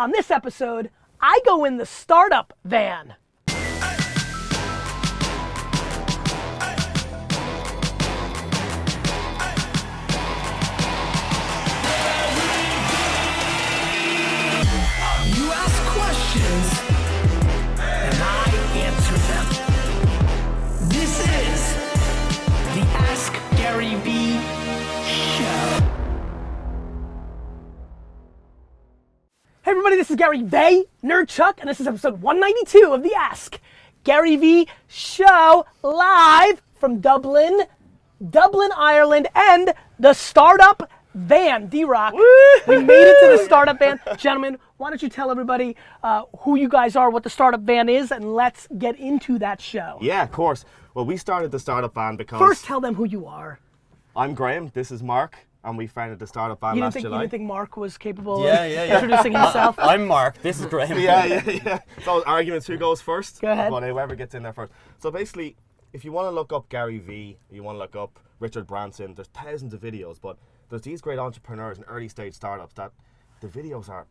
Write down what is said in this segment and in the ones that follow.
On this episode, I go in the startup van. Hey everybody, this is Gary Vaynerchuk, and this is episode 192 of the Ask Gary V Show, live from Dublin, Ireland, and the startup van. D-Rock, we made it to the startup van. Gentlemen, why don't you tell everybody who you guys are, what the startup van is, and let's get into that show. Yeah, of course. Well, we started the startup van because... First, tell them who you are. I'm Graham, this is Mark. And we founded the startup van last July. You didn't think Mark was capable of introducing himself? I'm Mark, this is Graham. Yeah. So arguments, who goes first? Go ahead. But whoever gets in there first. So basically, if you want to look up Gary V, you want to look up Richard Branson, there's thousands of videos, but there's these great entrepreneurs and early stage startups that the videos are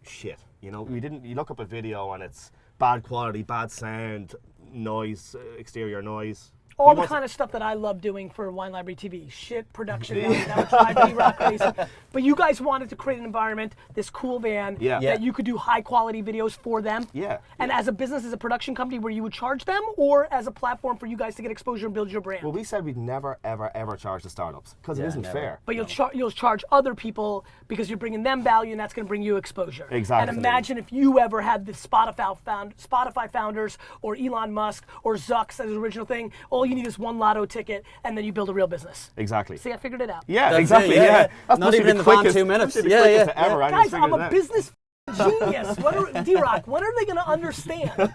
shit. You know, you look up a video and it's bad quality, bad sound, noise, exterior noise. All the kind of stuff that I love doing for Wine Library TV. Shit, production, that would drive me rock crazy. But you guys wanted to create an environment, this cool van, that you could do high quality videos for them. Yeah. And as a business, as a production company, where you would charge them, or as a platform for you guys to get exposure and build your brand? Well, we said we'd never, ever charge the startups, because it isn't fair. But you'll charge other people because you're bringing them value, and that's going to bring you exposure. Exactly. And imagine if you ever had the Spotify founders, or Elon Musk, or Zucks as his original thing. All you need is one lotto ticket, and then you build a real business. Exactly. See, I figured it out. Yeah, exactly. That's not even in the van 2 minutes. Ever. Guys, I'm a business genius. D-Rock, when are they going to understand?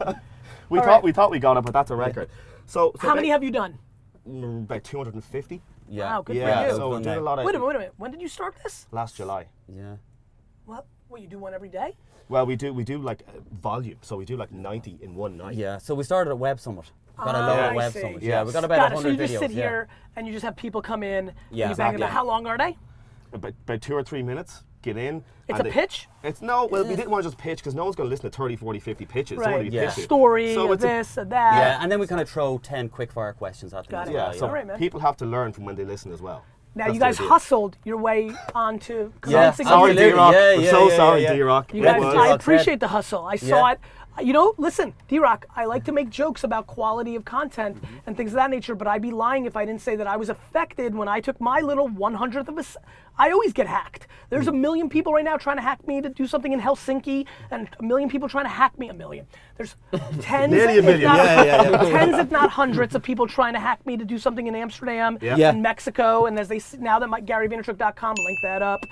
we thought we got it, but that's a record. So how many have you done? About 250. Yeah. Wow, good for you. So we're doing a lot of. Wait a minute. When did you start this? Last July. Yeah. What, you do one every day? Well, we do like volume, so we do like 90 in one night. Yeah. So we started at Web Summit. Got a lot of Web Summit. Yeah, we got about 100 videos. So you just sit here and you just have people come in. And you bang them. How long are they? About 2 or 3 minutes. Get in. It's a pitch? We didn't want to just pitch because no one's going to listen to 30, 40, 50 pitches. Right. Pitches. Story, so this, that. Yeah, and then we kind of throw 10 quick fire questions at them. Got as it. well. So all right, man. people have to learn from when they listen as well. Now, you guys hustled your way onto convincing Sorry, D-Rock. I'm so sorry, D-Rock. You guys, I appreciate the hustle. I saw it. You know, listen, D-Rock, I like to make jokes about quality of content and things of that nature, but I'd be lying if I didn't say that I was affected when I took my little 100th of a... I always get hacked. There's a million people right now trying to hack me to do something in Helsinki, and a million people trying to hack me. There's tens, tens if not hundreds of people trying to hack me to do something in Amsterdam and Mexico, and now that my GaryVaynerchuk.com, link that up,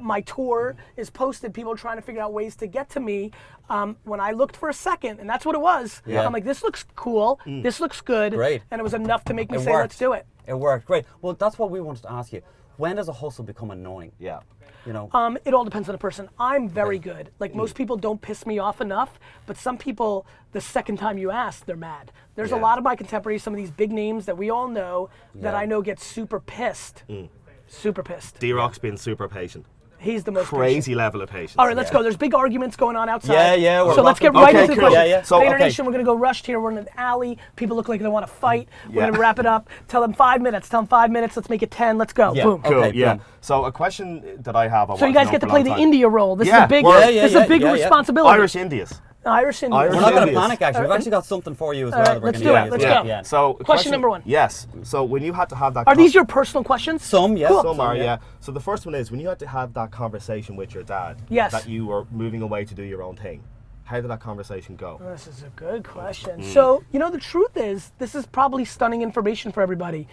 my tour is posted, people are trying to figure out ways to get to me. When I looked for a second, and that's what it was, I'm like, this looks cool, this looks good, great. And it was enough to make me say, let's do it. It worked, great. Well, that's what we wanted to ask you. When does a hustle become annoying? Yeah. You know? It all depends on the person. I'm very good. Like most people don't piss me off enough, but some people, the second time you ask, they're mad. There's a lot of my contemporaries, some of these big names that we all know, that I know get super pissed. Super pissed. D-Rock's been super patient. He's the most crazy level of patience. All right, let's go. There's big arguments going on outside. Yeah. So let's get right into the question. So, Vayner Nation, we're going to go rushed here. We're in an alley. People look like they want to fight. We're going to wrap it up. Tell them 5 minutes. Let's make it 10. Let's go. Yeah. Boom. Cool, Okay, boom. So a question that I have. So you guys get to play the India role. This is a big, this is a big responsibility. Irish Indias. Irish Indians. We're not going to panic, actually. We've actually got something for you as well. Right, let's do it. Let's go. So question number 1. Yes. So when you had to have that... Are these your personal questions? Some, yes. Cool. Some are, yeah. So the first one is, when you had to have that conversation with your dad, that you were moving away to do your own thing, how did that conversation go? This is a good question. So, you know, the truth is, this is probably stunning information for everybody.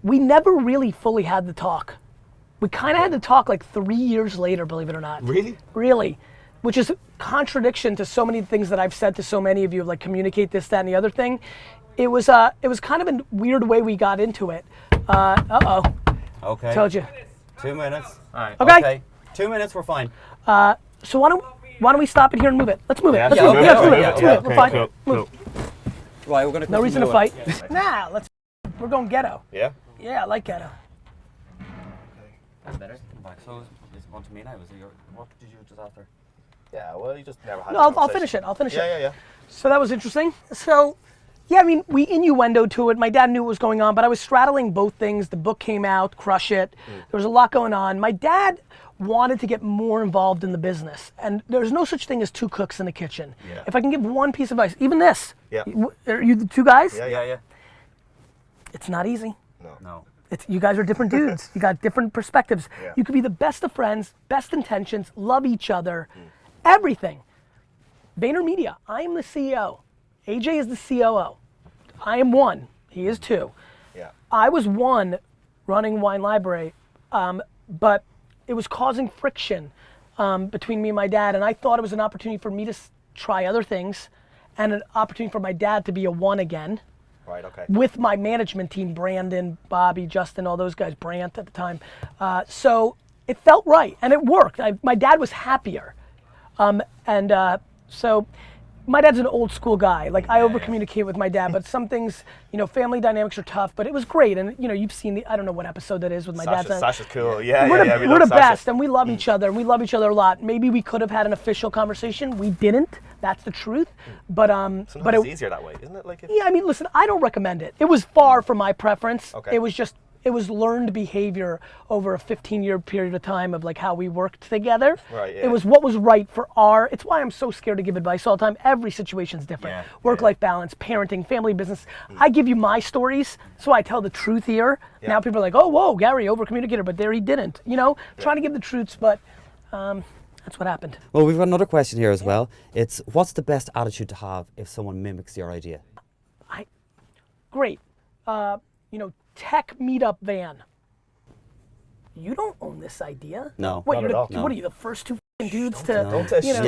We never really fully had the talk. We kind of had the talk like 3 years later, believe it or not. Really? Really. Which is a contradiction to so many things that I've said to so many of you, like communicate this, that, and the other thing. It was kind of a weird way we got into it. Okay. Told you. 2 minutes. All right. Okay. 2 minutes, we're fine. So why don't we stop it here and move it? Let's move it. Let's move it. Yeah, Let's move it. We're fine. Cool. Right, we're gonna. No reason to fight. Nah, we're going ghetto. Yeah? Yeah, I like ghetto. That's better. Back. So it's on to me now. What did you just after? Yeah, well, you just never had. No, I'll finish it. I'll finish it. Yeah. So that was interesting. So, yeah, I mean, we innuendoed to it. My dad knew what was going on, but I was straddling both things. The book came out, crush it. There was a lot going on. My dad wanted to get more involved in the business, and there's no such thing as two cooks in the kitchen. Yeah. If I can give one piece of advice, even this. Yeah. Are you the two guys? Yeah. It's not easy. No. You guys are different dudes. You got different perspectives. Yeah. You could be the best of friends, best intentions, love each other, everything. VaynerMedia, I am the CEO. AJ is the COO. I am one. He is two. Yeah. I was one running Wine Library, but it was causing friction between me and my dad, and I thought it was an opportunity for me to try other things and an opportunity for my dad to be a one again. Right, okay. With my management team, Brandon, Bobby, Justin, all those guys, Brant at the time. So it felt right, and it worked. My dad was happier. So my dad's an old school guy. Like, I over communicate with my dad, but some things, family dynamics are tough, but it was great. And you've seen I don't know what episode that is with my dad. Sasha's cool. Yeah, We're the best, and we love each other, and we love each other a lot. Maybe we could have had an official conversation. We didn't. That's the truth. But Sometimes it's easier that way, isn't it? Yeah, I mean, listen, I don't recommend it. It was far from my preference. Okay. It was learned behavior over a 15-year period of time of like how we worked together. Right, yeah. It was what was right for it's why I'm so scared to give advice all the time. Every situation's different. Yeah, Work-life balance, parenting, family, business. I give you my stories, so I tell the truth here. Yeah. Now people are like, oh, whoa, Gary, over-communicator, but there he didn't. Trying to give the truths, but that's what happened. Well, we've got another question here as well. It's, what's the best attitude to have if someone mimics your idea? Great. Tech meetup van. You don't own this idea. No, What, not at all. what are you, the first two dudes to, don't say shit.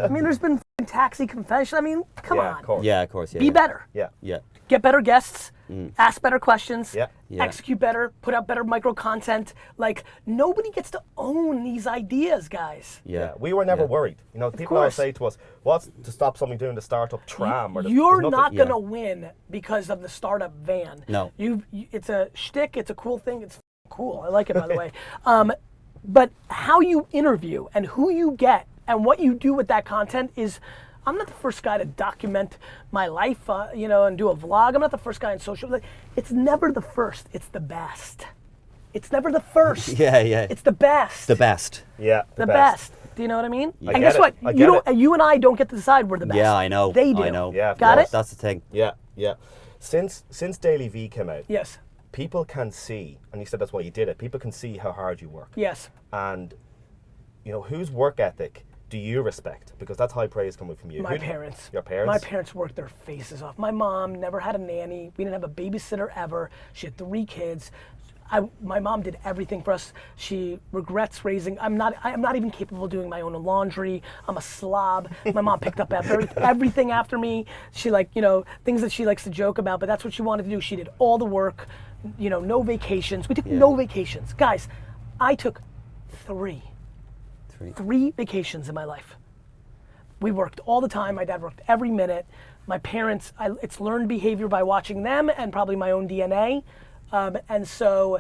I mean, there's been taxi confession. I mean, come Yeah, on. of course. Yeah, of course. Yeah, Be better. Yeah. Yeah. Get better guests. Ask better questions. Yeah. Yeah. Execute better. Put out better micro content. Like, nobody gets to own these ideas, guys. Yeah. We were never worried. People always course. say to us, what's to stop somebody doing the startup tram? You're there's not nothing. gonna win because of the startup van. No. It's a shtick. It's a cool thing. It's cool. I like it, by the way. But how you interview and who you get and what you do with that content is. I'm not the first guy to document my life, and do a vlog. I'm not the first guy in social. It's never the first. It's the best. It's never the first. Yeah. It's the best. The best. Yeah, The best. Do you know what I mean? I And get guess it. what? I get it. You and I don't get to decide we're the best. Yeah, I know. They do. I know. Yeah, of Got course. it? That's the thing. Yeah. Since Daily V came out, Yes. people can see, and you said that's why you did it, people can see how hard you work. Yes. And, whose work ethic do you respect? Because that's high praise coming from you. My parents. Your parents? My parents worked their faces off. My mom never had a nanny. We didn't have a babysitter ever. She had 3 kids. My mom did everything for us. She regrets raising. I'm not even capable of doing my own laundry. I'm a slob. My mom picked up everything after me. She things that she likes to joke about, but that's what she wanted to do. She did all the work. No vacations. We took no vacations, guys. I took 3 vacations in my life. We worked all the time. My dad worked every minute. My parents, it's learned behavior by watching them and probably my own DNA. And so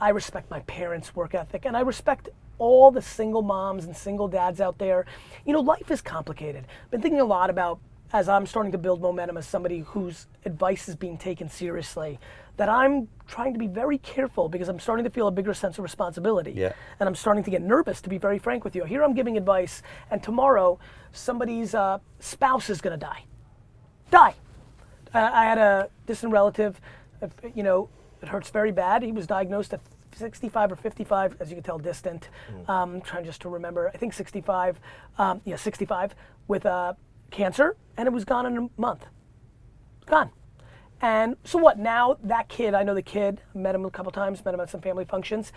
I respect my parents' work ethic, and I respect all the single moms and single dads out there. Life is complicated. I've been thinking a lot about, as I'm starting to build momentum as somebody whose advice is being taken seriously, that I'm trying to be very careful because I'm starting to feel a bigger sense of responsibility. Yeah. And I'm starting to get nervous, to be very frank with you. Here I'm giving advice, and tomorrow somebody's spouse is gonna die. I had a distant relative, it hurts very bad. He was diagnosed at 65 or 55, as you can tell, distant. Trying just to remember, I think 65, 65, with cancer, and it was gone in a month. Gone. And so what, now that kid, I know the kid, met him a couple times, met him at some family functions.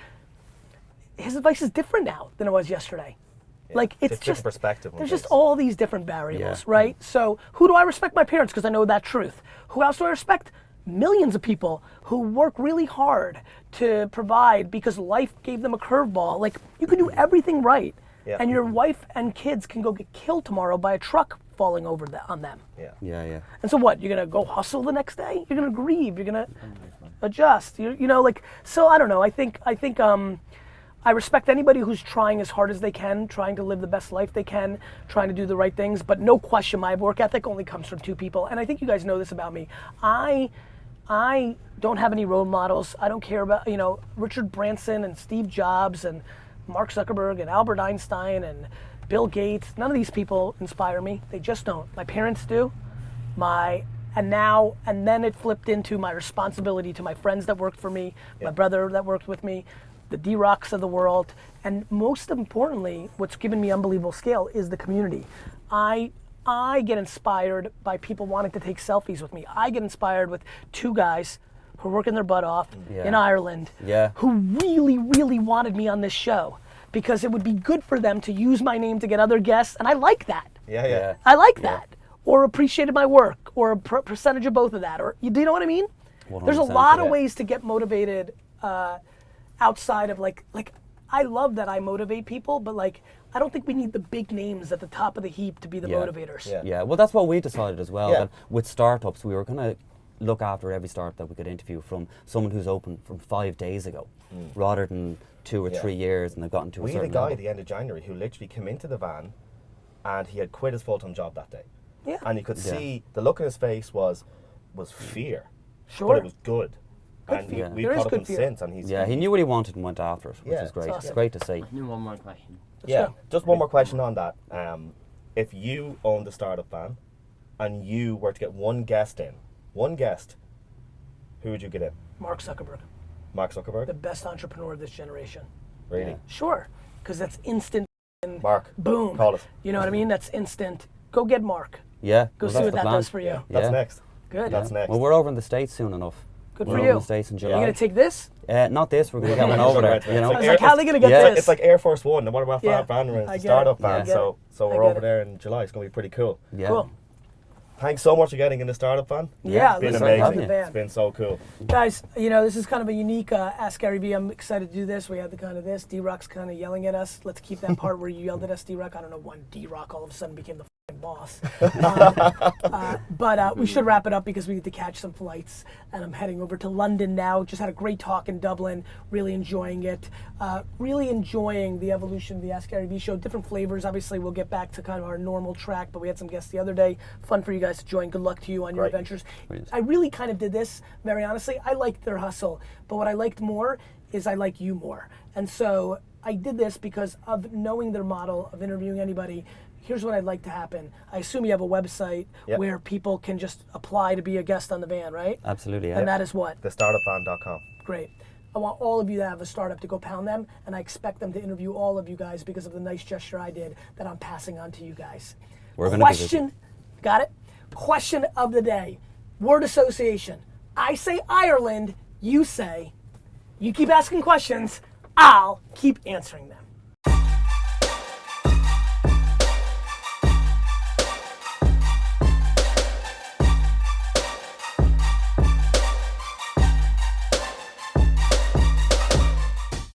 His advice is different now than it was yesterday. Yeah, It's different just, perspective on there's just things. all these different variables, Yeah. right? So who do I respect? My parents, because I know that truth. Who else do I respect? Millions of people who work really hard to provide because life gave them a curveball. Like, you can do everything right, Yeah. and your wife and kids can go get killed tomorrow by a truck falling over on them. Yeah. And so what? You're gonna go hustle the next day? You're gonna grieve. You're gonna adjust. So I don't know. I think I respect anybody who's trying as hard as they can, trying to live the best life they can, trying to do the right things, but no question my work ethic only comes from 2 people. And I think you guys know this about me. I don't have any role models. I don't care about, Richard Branson and Steve Jobs and Mark Zuckerberg and Albert Einstein and Bill Gates. None of these people inspire me. They just don't. My parents do. And then it flipped into my responsibility to my friends that worked for me, my brother that worked with me, the D-Rocks of the world, and most importantly, what's given me unbelievable scale is the community. I get inspired by people wanting to take selfies with me. I get inspired with 2 guys who are working their butt off in Ireland, who really, really wanted me on this show because it would be good for them to use my name to get other guests, and I like that. I like that. Or appreciated my work, or a percentage of both of that, or do you know what I mean? There's a lot of ways to get motivated outside of like I love that I motivate people, but I don't think we need the big names at the top of the heap to be the motivators. Yeah, well, that's what we decided as well. That with startups, we were going to look after every startup that we could interview from someone who's open from 5 days ago, rather than 2 or 3 years and they've gotten to a certain We had a guy level. at the end of January who literally came into the van and he had quit his full-time job that day. Yeah. And you could see the look on his face was fear. Sure. But it was good. Good And fear. we've There is caught good up fear. since, and he's He knew what he wanted and went after it, which Yeah, is great. it's It's awesome. great to see. One more question. go. Just one more question on that. If you owned the startup van and you were to get one guest, who would you get in? Mark Zuckerberg, Mark Zuckerberg? the best entrepreneur of this generation. Really? Sure, because that's instant. Mark, Boom. call it. You know what I mean? That's instant. Go get Mark. Yeah. Go well, see that's what the that plan. does for you. That's Yeah. next. Good. That's next. Well, we're over in the States soon enough. Good we're for over you. in the States in You're July. gonna take this? Not this, we're going to get one over there. You know? I was like, how are they gonna get Yeah. this? It's like Air Force One. No matter what Yeah, van we're in, I it's a get startup it. van. I get So I we're get over it. there in July. It's going to be pretty cool. Yeah. Cool. Thanks so much for getting in the startup van. Yeah, It's been listen, amazing. love you. It's been so cool. Guys, this is kind of a unique Ask Gary V. I'm excited to do this. We had the kind of this. D-Rock's kind of yelling at us. Let's keep that part where you yelled at us, D-Rock. I don't know when D-Rock all of a sudden became the f***ing boss. But we should wrap it up because we need to catch some flights. And I'm heading over to London now. Just had a great talk in Dublin. Really enjoying it. Really enjoying the evolution of the Ask Gary V show. Different flavors. Obviously, we'll get back to kind of our normal track, but we had some guests the other day. Fun for you guys to join. Good luck to you on your Great. adventures. Brilliant. I really kind of did this, very honestly. I liked their hustle, but what I liked more is I like you more. And so I did this because of knowing their model of interviewing anybody. Here's what I'd like to happen. I assume you have a website where people can just apply to be a guest on the van, right? Absolutely, yeah. And that is what? Thestartupvan.com. Great. I want all of you that have a startup to go pound them, and I expect them to interview all of you guys because of the nice gesture I did that I'm passing on to you guys. We're gonna be busy. Question, got it? Question of the day. Word association. I say Ireland, you say, you keep asking questions, I'll keep answering them.